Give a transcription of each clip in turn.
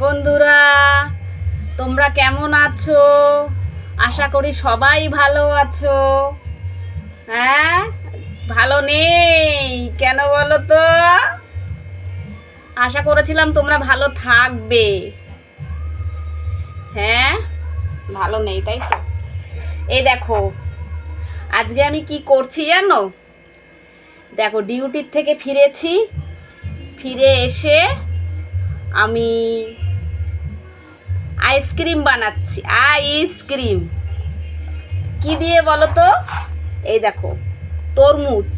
বন্ধুরা, তোমরা কেমন আছো? আশা করি সবাই ভালো আছো। হ্যাঁ, ভালো নেই কেন বলো তো? আশা করেছিলাম তোমরা ভালো থাকবে। হ্যাঁ, ভালো নেই তাই তো। এই দেখো, আজকে আমি কি করছি জানো? দেখো, ডিউটির থেকে ফিরেছি। ফিরে এসে আমি আইসক্রিম বানাচ্ছি। আইসক্রিম কি দিয়ে বলো তো? এই দেখো, তরমুজ।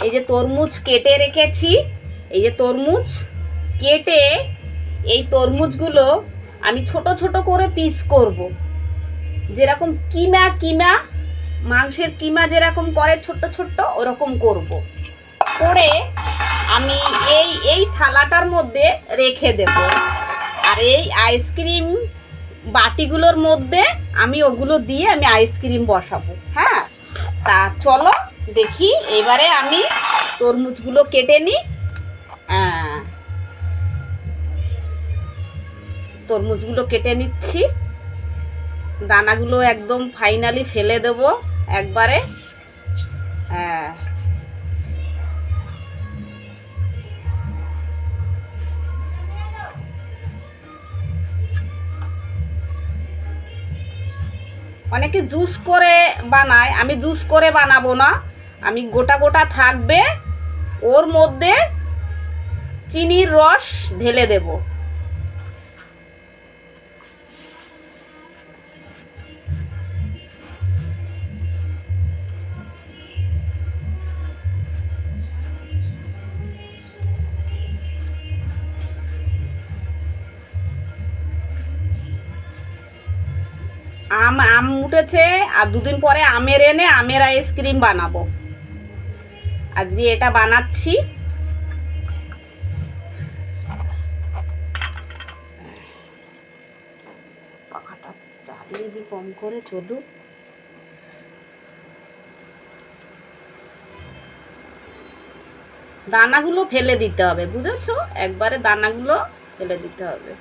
এই যে তরমুজ কেটে রেখেছি, এই যে তরমুজ কেটে এই তরমুজগুলো আমি ছোট ছোট করে পিস করব। যেরকম কিমা কিমা মাংসের কিমা যেরকম করে ছোট্ট ছোট্ট, ওরকম করব। করে আমি এই এই থালাটার মধ্যে রেখে দেব। আর এই আইসক্রিম বাটিগুলোর মধ্যে আমি ওগুলো দিয়ে আমি আইসক্রিম বসাবো। হ্যাঁ, তা চলো দেখি। এবারে আমি তরমুজগুলো কেটে নিই। তরমুজগুলো কেটে নিচ্ছি। দানাগুলো একদম ফাইনালি ফেলে দেব একবারে। অনেকে জুস করে বানায়, আমি জুস করে বানাবো না। আমি গোটা গোটা থাকবে, ওর মধ্যে চিনির রস ঢেলে দেব। আম উঠেছে, আর দুদিন পরে আমের এনে আমের আইসক্রিম বানাবো। আজকে এটা বানাচ্ছি। পাখাটা চালিয়ে দিই কম করে, চলুক। দানাগুলো ফেলে দিতে হবে, বুঝেছো? একবারে দানাগুলো ফেলে দিতে হবে।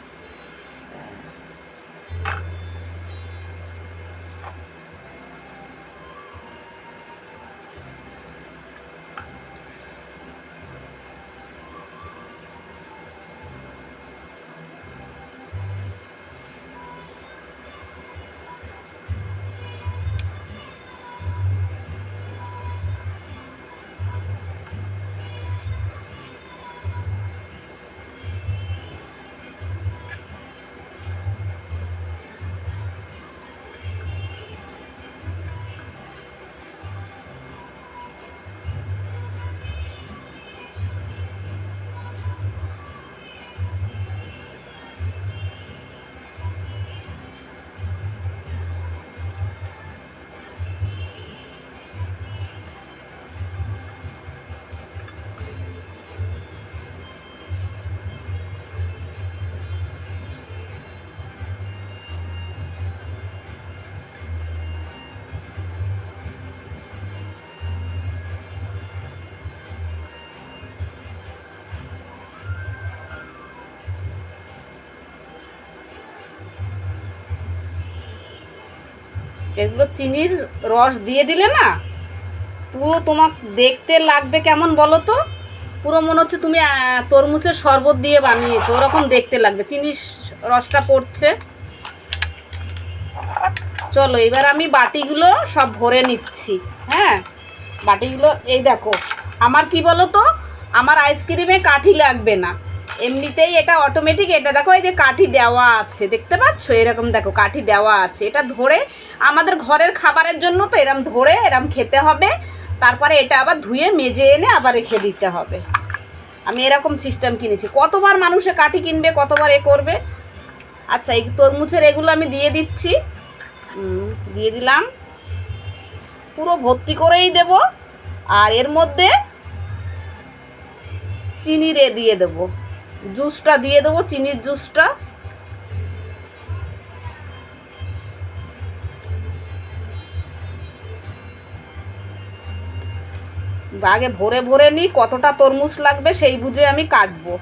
এগুলো চিনির রস দিয়ে দিলে না, পুরো তোমার দেখতে লাগবে কেমন বলো তো? পুরো মনে হচ্ছে তুমি তরমুজের শরবত দিয়ে বানিয়েছো, ওরকম দেখতে লাগবে। চিনির রসটা পড়ছে। চলো এবার আমি বাটিগুলো সব ভরে নিচ্ছি। হ্যাঁ, বাটিগুলো এই দেখো। আমার কি বলো তো, আমার আইসক্রিমে কাঠি লাগবে না, এমনিতেই এটা অটোমেটিক। এটা দেখো, এই যে কাঠি দেওয়া আছে, দেখতে পাচ্ছ? এরকম দেখো কাঠি দেওয়া আছে। এটা ধরে আমাদের ঘরের খাবারের জন্য তো এরম ধরে এরম খেতে হবে। তারপরে এটা আবার ধুয়ে মেজে এনে আবার রেখে দিতে হবে। আমি এরকম সিস্টেম কিনেছি। কতবার মানুষে কাঠি কিনবে, কতবার এ করবে। আচ্ছা, এই তরমুজের এগুলো আমি দিয়ে দিচ্ছি। দিয়ে দিলাম, পুরো ভর্তি করেই দেব। আর এর মধ্যে চিনি দিয়ে দেবো, জুসটা দিয়ে দেবো, চিনির জুসটা। আগে ভরে ভরে নিই, কতটা তরমুজ লাগবে সেই বুঝে আমি কাটবো।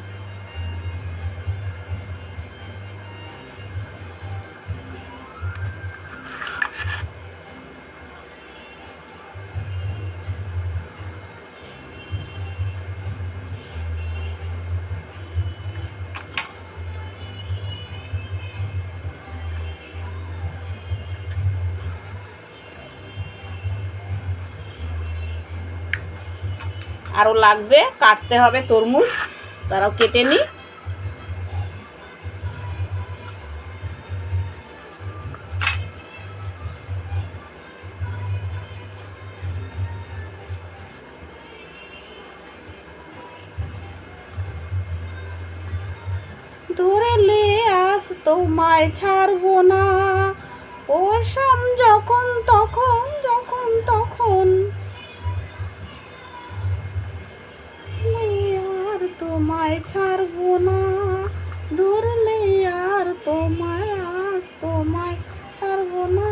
আরও লাগবে, কাটতে হবে তরমুজ, তারাও কেটে নিই। ধরলে আস তোমায় ছাড়বো না, ও শাম যখন তখন যখন তখন, আর তোমায় ছাড়বো না, ধরলে আর তোমায় আস তোমায় ছাড়বো না।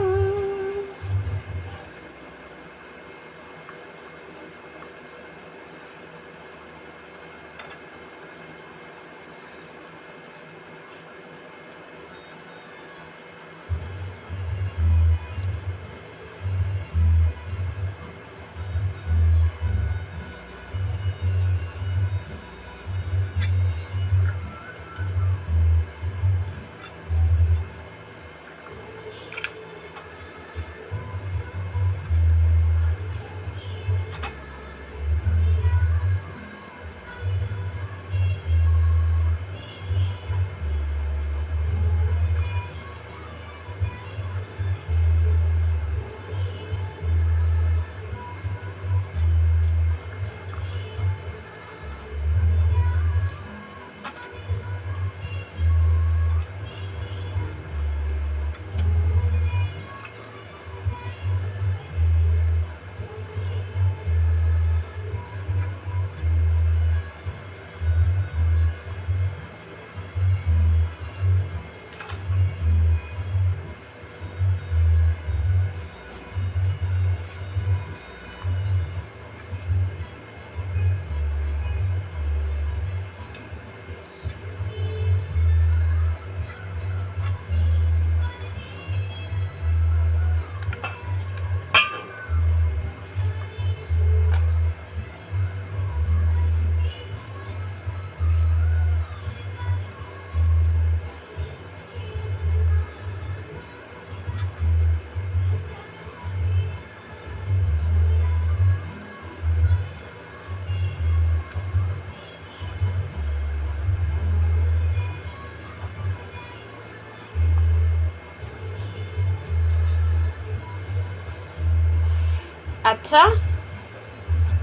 আচ্ছা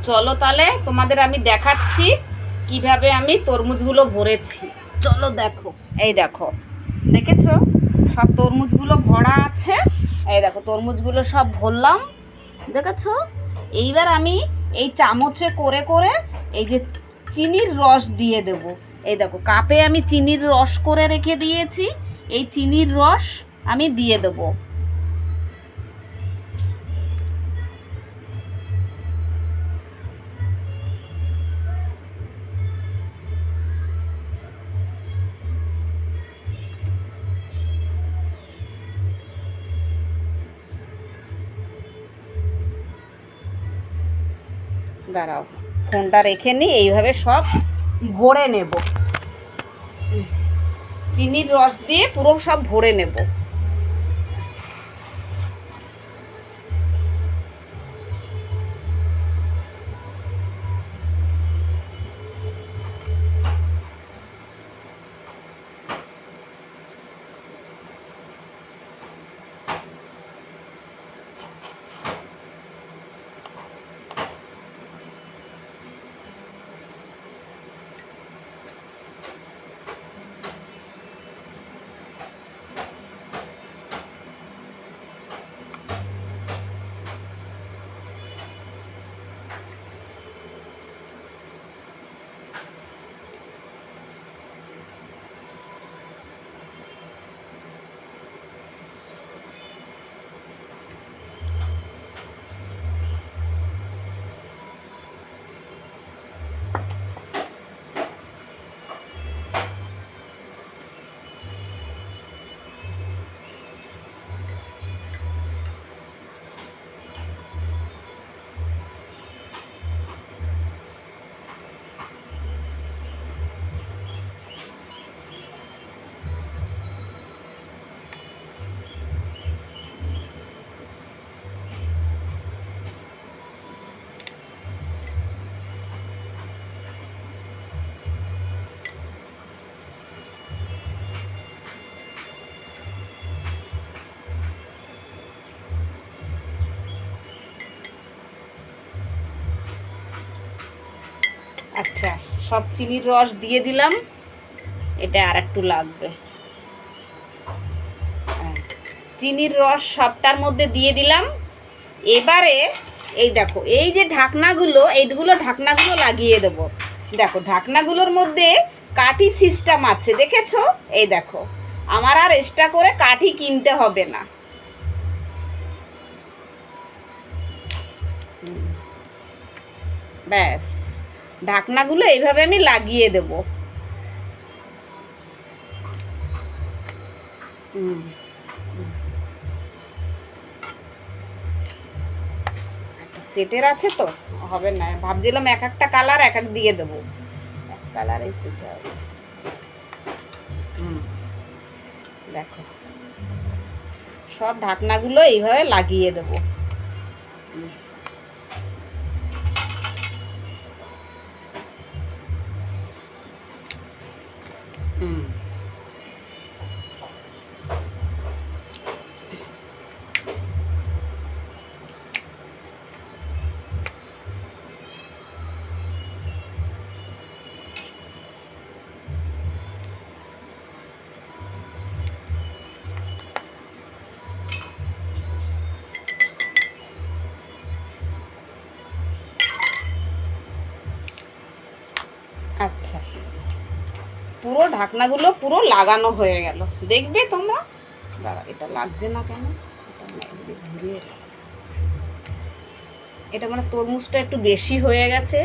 চলো তাহলে তোমাদের আমি দেখাচ্ছি কিভাবে আমি তরমুজগুলো ভরেছি। চলো দেখো, এই দেখো, দেখেছো সব তরমুজগুলো ভরা আছে। এই দেখো তরমুজগুলো সব ভরলাম, দেখেছো। এইবার আমি এই চামচে করে করে এই যে চিনির রস দিয়ে দেব। এই দেখো কাপে আমি চিনির রস করে রেখে দিয়েছি, এই চিনির রস আমি দিয়ে দেবো। দাঁড়াও, ফোনটা রেখে নিই, এইভাবে সব ভরে নেব, চিনির রস দিয়ে পুরো সব ভরে নেব। আচ্ছা, সব চিনির রস দিয়ে দিলাম, এটা আর একটু লাগবে। চিনির রস সবটার মধ্যে দিয়ে দিলাম। এবারে এই দেখো, এই যে ঢাকনাগুলো, এইগুলো ঢাকনাগুলো লাগিয়ে দেবো। দেখো ঢাকনাগুলোর মধ্যে কাঠি সিস্টেম আছে, দেখেছো? এই দেখো, আমার আর এক্সট্রা করে কাঠি কিনতে হবে না। ব্যাস, ঢাকনাগুলো এইভাবে আমি লাগিয়ে দেব। একটা সেটের আছে তো, হবে না, ভাবছিলাম এক একটা কালার এক এক দিয়ে দেবো, এক কালারেই দিতে হবে। দেখো সব ঢাকনাগুলো এইভাবে লাগিয়ে দেবো। আচ্ছা, পুরো ঢাকনাগুলো পুরো লাগানো হয়ে গেল, দেখবে তোমরা। দাঁড়া, এটা লাগছে না কেন? ঘুরিয়ে, এটা মানে তরমুজটা একটু বেশি হয়ে গেছে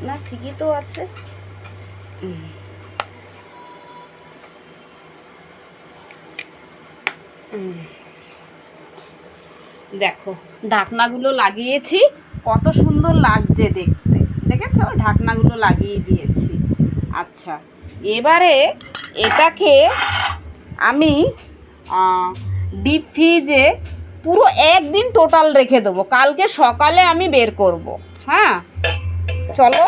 না, ঠিকই তো আছে। দেখো ঢাকনাগুলো লাগিয়েছি, কত সুন্দর লাগছে দেখতে, দেখেছো? ঢাকনাগুলো লাগিয়ে দিয়েছি। আচ্ছা, এবারে এটাকে আমি ডিপ ফ্রিজে পুরো একদিন টোটাল রেখে দেবো, কালকে সকালে আমি বের করব। হ্যাঁ, চলো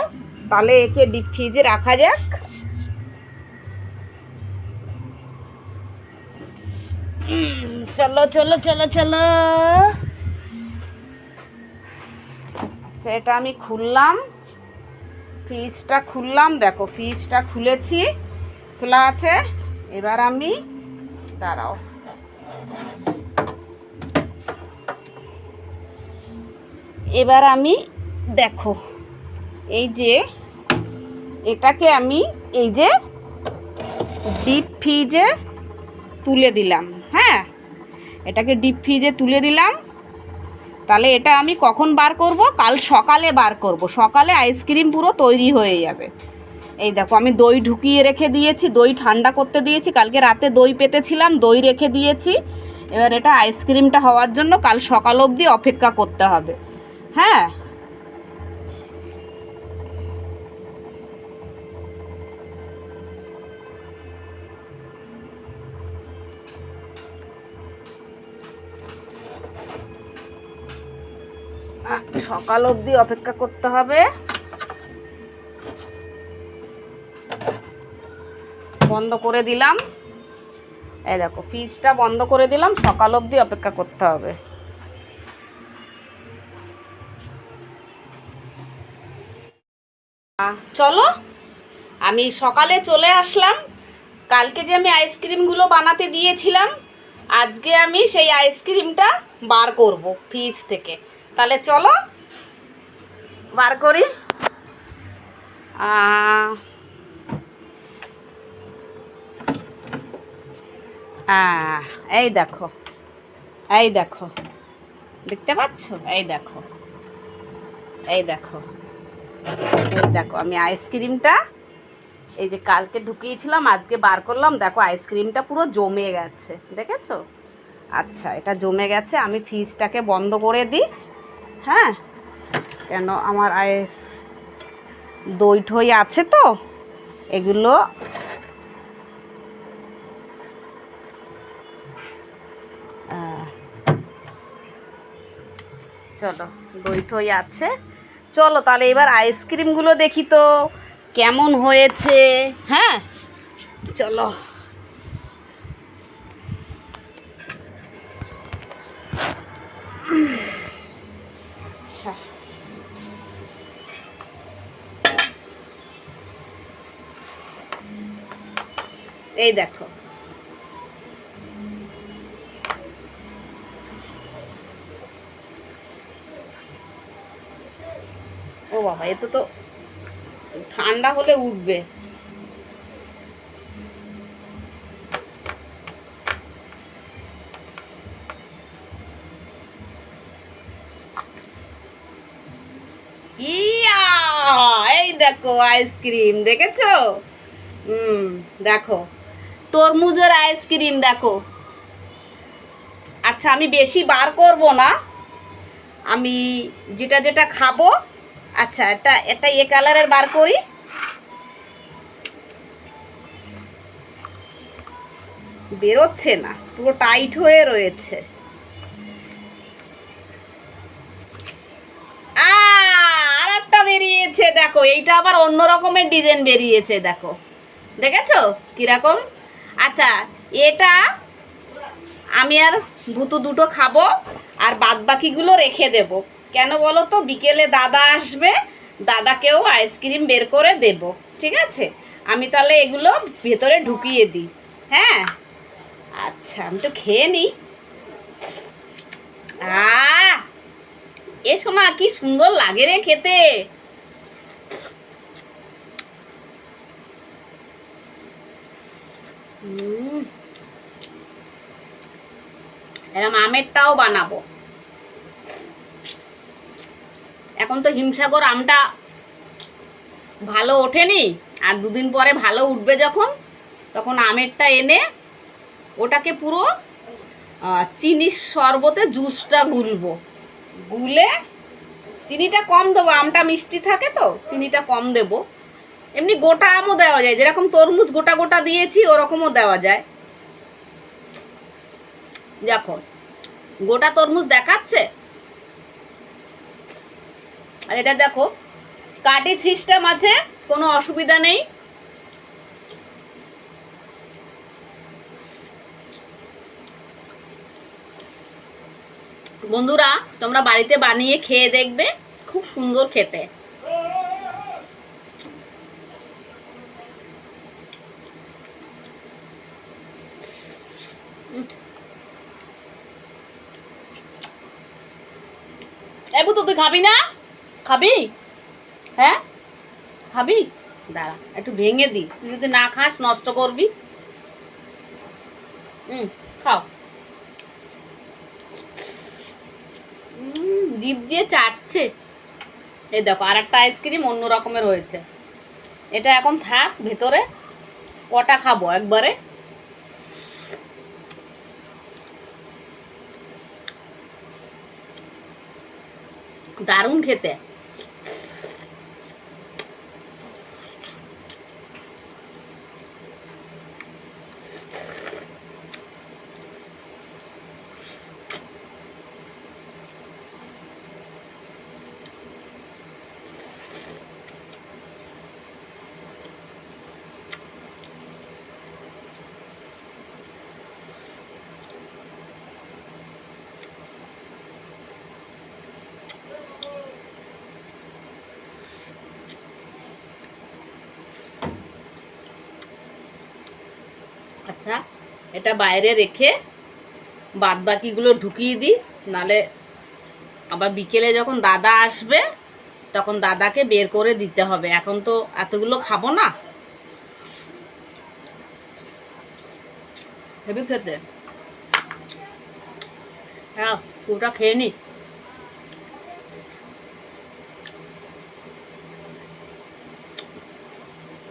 তাহলে একে ডিপ ফ্রিজে রাখা যাক। চলো চলো চলো চলো। আচ্ছা, এটা আমি খুললাম, ফ্রিজটা খুললাম, দেখো ফ্রিজটা খুলেছি, খোলা আছে। এবার আমি, দাঁড়াও, এবার আমি দেখো, এই যে এটাকে আমি এই যে ডিপ ফ্রিজে তুলে দিলাম। হ্যাঁ, এটাকে ডিপ ফ্রিজে তুলে দিলাম। তাহলে এটা আমি কখন বার করব? কাল সকালে বার করব, সকালে আইসক্রিম পুরো তৈরি হয়ে যাবে। এই দেখো, আমি দই ঢুকিয়ে রেখে দিয়েছি, দই ঠান্ডা করতে দিয়েছি, কালকে রাতে দই পেতেছিলাম, দই রেখে দিয়েছি। এবার এটা আইসক্রিমটা হওয়ার জন্য কাল সকাল অবধি অপেক্ষা করতে হবে। হ্যাঁ, সকাল অবধি অপেক্ষা করতে হবে। বন্ধ করে দিলাম, এই দেখো ফ্রিজটা বন্ধ করে দিলাম, সকাল অবধি অপেক্ষা করতে হবে। চলো, আমি সকালে চলে আসলাম। কালকে যে আমি আইসক্রিমগুলো বানাতে দিয়েছিলাম, আজকে আমি সেই আইসক্রিমটা বার করব ফ্রিজ থেকে। তাহলে চলো বার করি। এই দেখো, এই দেখো, দেখতে পাচ্ছ? এই দেখো, এই দেখো, এই দেখো, আমি আইসক্রিমটা এই যে কালকে ঢুকিয়েছিলাম, আজকে বার করলাম। দেখো আইসক্রিমটা পুরো জমে গেছে, দেখেছো? আচ্ছা, এটা জমে গেছে, আমি ফ্রিজটাকে বন্ধ করে দিই। হ্যাঁ, কেন আমার দই ঠই আছে তো, এগুলো চলো, দই ঠই আছে। চলো তাহলে এবার আইসক্রিমগুলো দেখি তো কেমন হয়েছে। হ্যাঁ, চলো। আচ্ছা, এই দেখো, ও বাবা, এ তো ঠান্ডা হলে উঠবে। ইয়া, এই দেখো আইসক্রিম, দেখেছো? দেখো তরমুজের আইসক্রিম দেখো। আচ্ছা, আমি বেশি বার করব না, আমি যেটা যেটা খাবো। আচ্ছা, এটা এটা এ কালারের বার করি। বেরোচ্ছে না, পুরো টাইট হয়ে রয়েছে। আর একটা বেরিয়েছে দেখো, এইটা আবার অন্য রকমের ডিজাইন বেরিয়েছে দেখো, দেখেছো কিরকম? আচ্ছা, এটা আমি আর ভুতু দুটো খাবো, আর বাদ বাকিগুলো রেখে দেব। কেন বলো তো? বিকেলে দাদা আসবে, দাদাকেও আইসক্রিম বের করে দেব। ঠিক আছে, আমি তাহলে এগুলো ভেতরে ঢুকিয়ে দিই। হ্যাঁ, আচ্ছা, আমি তো খেয়ে নিই। এ শোনা, কি সুন্দর লাগে রে খেতে। এরম আমেরটাও বানাবো। এখন তো হিমসাগর আমটা ভালো ওঠেনি, আর দুদিন পরে ভালো উঠবে যখন, তখন আমেরটা এনে ওটাকে পুরো চিনির শরবতে জুসটা গুলবো। গুলে চিনিটা কম দেবো, আমটা মিষ্টি থাকে তো চিনিটা কম দেবো। এমনি গোটা আমও দেওয়া যায়, যেরকম তরমুজ গোটা গোটা দিয়েছি ওরকমও দেওয়া যায়। দেখো, গোটা তরমুজ দেখাচ্ছে, আর এটা দেখো কাটি সিস্টেম আছে, কোনো অসুবিধা নেই। বন্ধুরা, তোমরা বাড়িতে বানিয়ে খেয়ে দেখবে, খুব সুন্দর খেতে। এবু, তো তুই খাবি না? খাবি? হ্যাঁ খাবি? দাঁড়া, একটু ভেঙে দি, তুই যদি না খাস নষ্ট করবি। খাও। জিভ দিয়ে চাটছে। এই দেখো, আর একটা আইসক্রিম অন্য রকমের হয়েছে। এটা এখন থাক ভেতরে, কটা খাবো একবারে। দারুণ খেতে। আচ্ছা, এটা বাইরে রেখে বাদ বাকিগুলো ঢুকিয়ে দিই, নালে আবার বিকেলে যখন দাদা আসবে তখন দাদাকে বের করে দিতে হবে। এখন তো এতগুলো খাবো না। হেবি খেতে। হ্যাঁ, পুরোটা খেয়ে নি।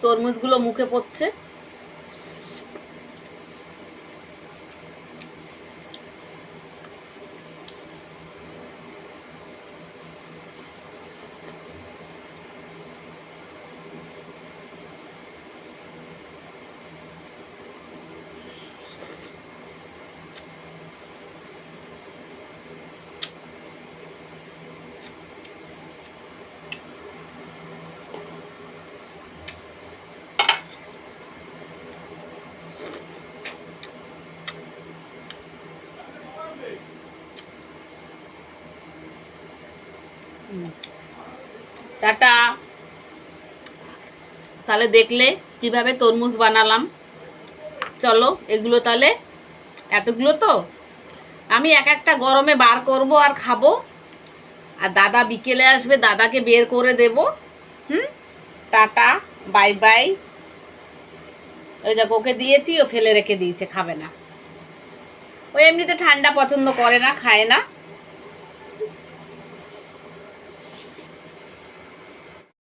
তরমুজগুলো মুখে পড়ছে। টাটা। তাহলে দেখলে কিভাবে তরমুজ বানালাম। চলো এগুলো তাহলে, এতগুলো তো আমি এক একটা গরমে বার করব আর খাবো। আর দাদা বিকেলে আসবে, দাদাকে বের করে দেব। Tata, bye bye. ওই দেখো ওকে দিয়েছি, ও ফেলে রেখে দিয়েছে, খাবে না। ও এমনিতে ঠান্ডা পছন্দ করে না, খায় না।